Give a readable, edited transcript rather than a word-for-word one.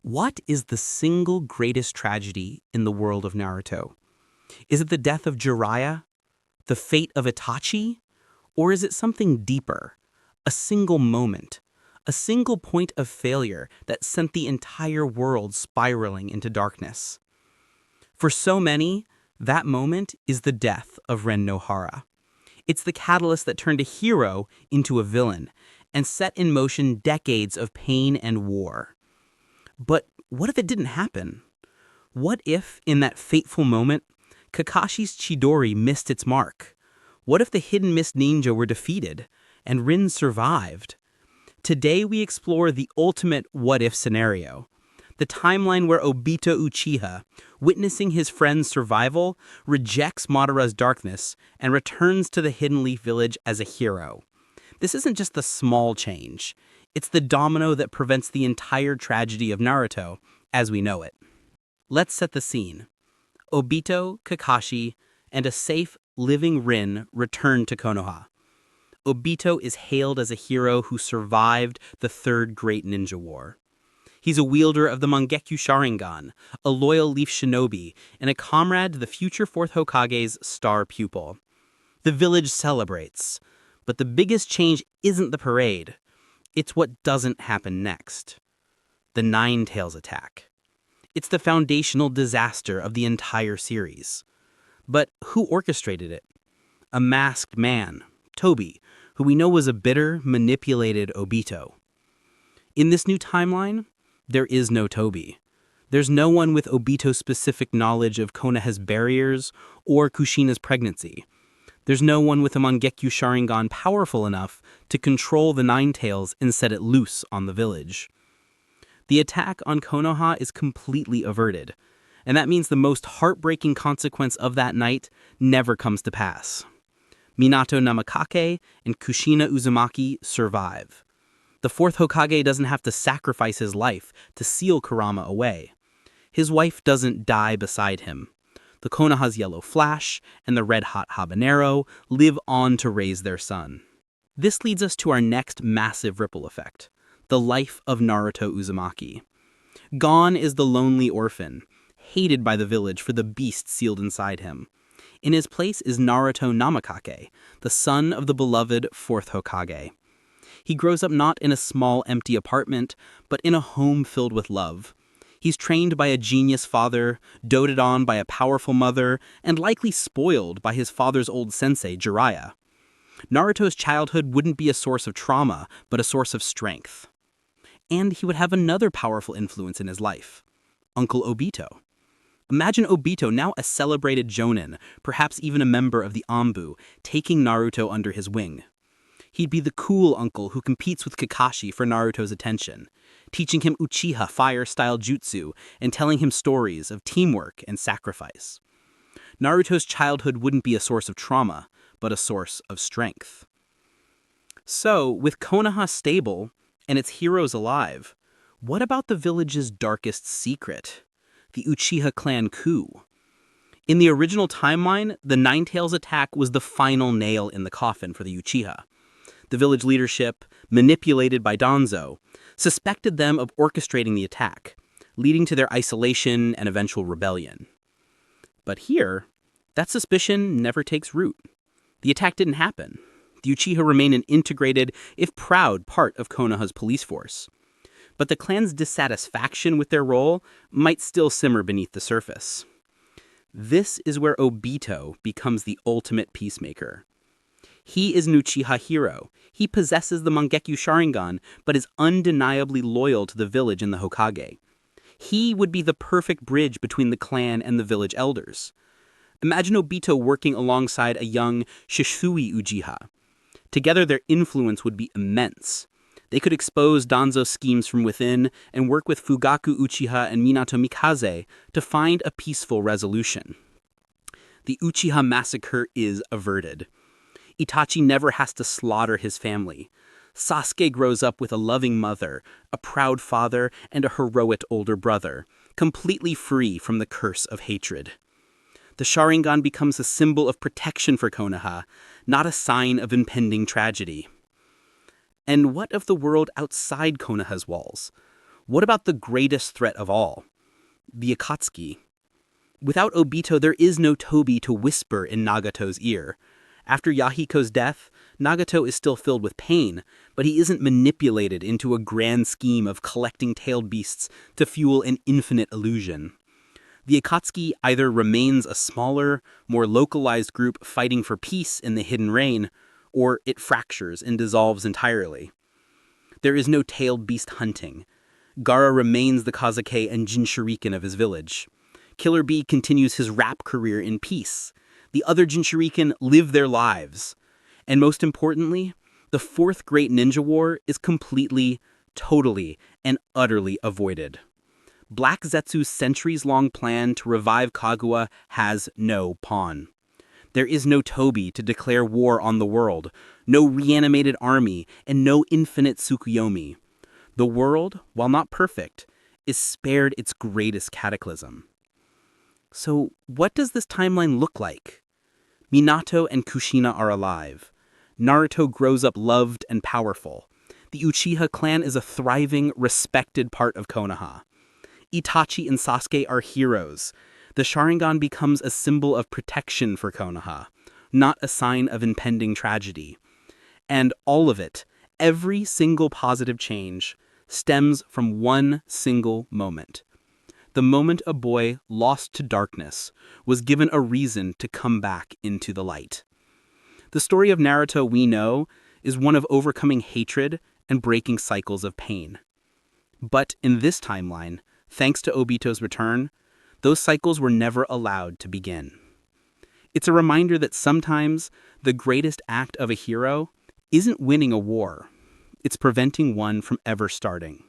What is the single greatest tragedy in the world of Naruto? Is it the death of Jiraiya? The fate of Itachi? Or is it something deeper? A single moment? A single point of failure that sent the entire world spiraling into darkness? For so many, that moment is the death of Ren Nohara. It's the catalyst that turned a hero into a villain and set in motion decades of pain and war. But what if it didn't happen? What if, in that fateful moment, Kakashi's Chidori missed its mark? What if the hidden mist ninja were defeated and Rin survived? Today we explore the ultimate what-if scenario. The timeline where Obito Uchiha, witnessing his friend's survival, rejects Madara's darkness and returns to the Hidden Leaf Village as a hero. This isn't just the small change. It's the domino that prevents the entire tragedy of Naruto as we know it. Let's set the scene. Obito, Kakashi, and a safe, living Rin return to Konoha. Obito is hailed as a hero who survived the Third Great Ninja War. He's a wielder of the Mangekyo Sharingan, a loyal Leaf Shinobi, and a comrade to the future Fourth Hokage's star pupil. The village celebrates, but the biggest change isn't the parade. It's what doesn't happen next. The Nine Tails attack. It's the foundational disaster of the entire series. But who orchestrated it? A masked man, Tobi, who we know was a bitter, manipulated Obito. In this new timeline, there is no Tobi. There's no one with Obito's specific knowledge of Konoha's barriers or Kushina's pregnancy. There's no one with a Mangekyo Sharingan powerful enough to control the Nine Tails and set it loose on the village. The attack on Konoha is completely averted, and that means the most heartbreaking consequence of that night never comes to pass. Minato Namikaze and Kushina Uzumaki survive. The Fourth Hokage doesn't have to sacrifice his life to seal Kurama away. His wife doesn't die beside him. The Konoha's yellow flash and the red-hot habanero live on to raise their son. This leads us to our next massive ripple effect, the life of Naruto Uzumaki. Gone is the lonely orphan, hated by the village for the beast sealed inside him. In his place is Naruto Namikaze, the son of the beloved Fourth Hokage. He grows up not in a small empty apartment, but in a home filled with love. He's trained by a genius father, doted on by a powerful mother, and likely spoiled by his father's old sensei, Jiraiya. Naruto's childhood wouldn't be a source of trauma, but a source of strength. And he would have another powerful influence in his life, Uncle Obito. Imagine Obito, now a celebrated jonin, perhaps even a member of the Anbu, taking Naruto under his wing. He'd be the cool uncle who competes with Kakashi for Naruto's attention, teaching him Uchiha fire-style jutsu and telling him stories of teamwork and sacrifice. Naruto's childhood wouldn't be a source of trauma, but a source of strength. So, with Konoha stable and its heroes alive, what about the village's darkest secret? The Uchiha Clan coup. In the original timeline, the Nine Tails attack was the final nail in the coffin for the Uchiha. The village leadership, manipulated by Danzo, suspected them of orchestrating the attack, leading to their isolation and eventual rebellion. But here, that suspicion never takes root. The attack didn't happen. The Uchiha remain an integrated, if proud, part of Konoha's police force. But the clan's dissatisfaction with their role might still simmer beneath the surface. This is where Obito becomes the ultimate peacemaker. He is an Uchiha hero. He possesses the Mangekyo Sharingan, but is undeniably loyal to the village and the Hokage. He would be the perfect bridge between the clan and the village elders. Imagine Obito working alongside a young Shisui Uchiha. Together their influence would be immense. They could expose Danzo's schemes from within and work with Fugaku Uchiha and Minato Namikaze to find a peaceful resolution. The Uchiha Massacre is averted. Itachi never has to slaughter his family. Sasuke grows up with a loving mother, a proud father, and a heroic older brother, completely free from the curse of hatred. The Sharingan becomes a symbol of protection for Konoha, not a sign of impending tragedy. And what of the world outside Konoha's walls? What about the greatest threat of all? The Akatsuki. Without Obito, there is no Tobi to whisper in Nagato's ear. After Yahiko's death, Nagato is still filled with pain, but he isn't manipulated into a grand scheme of collecting tailed beasts to fuel an infinite illusion. The Akatsuki either remains a smaller, more localized group fighting for peace in the hidden reign, or it fractures and dissolves entirely. There is no tailed beast hunting. Gaara remains the Kazuke and Jinchuriken of his village. Killer Bee continues his rap career in peace. The other Jinchuriken live their lives. And most importantly, the fourth great ninja war is completely, totally, and utterly avoided. Black Zetsu's centuries-long plan to revive Kaguya has no pawn. There is no Tobi to declare war on the world, no reanimated army, and no infinite Tsukuyomi. The world, while not perfect, is spared its greatest cataclysm. So what does this timeline look like? Minato and Kushina are alive. Naruto grows up loved and powerful. The Uchiha clan is a thriving, respected part of Konoha. Itachi and Sasuke are heroes. The Sharingan becomes a symbol of protection for Konoha, not a sign of impending tragedy. And all of it, every single positive change, stems from one single moment. The moment a boy lost to darkness was given a reason to come back into the light. The story of Naruto we know is one of overcoming hatred and breaking cycles of pain. But in this timeline, thanks to Obito's return, those cycles were never allowed to begin. It's a reminder that sometimes the greatest act of a hero isn't winning a war, it's preventing one from ever starting.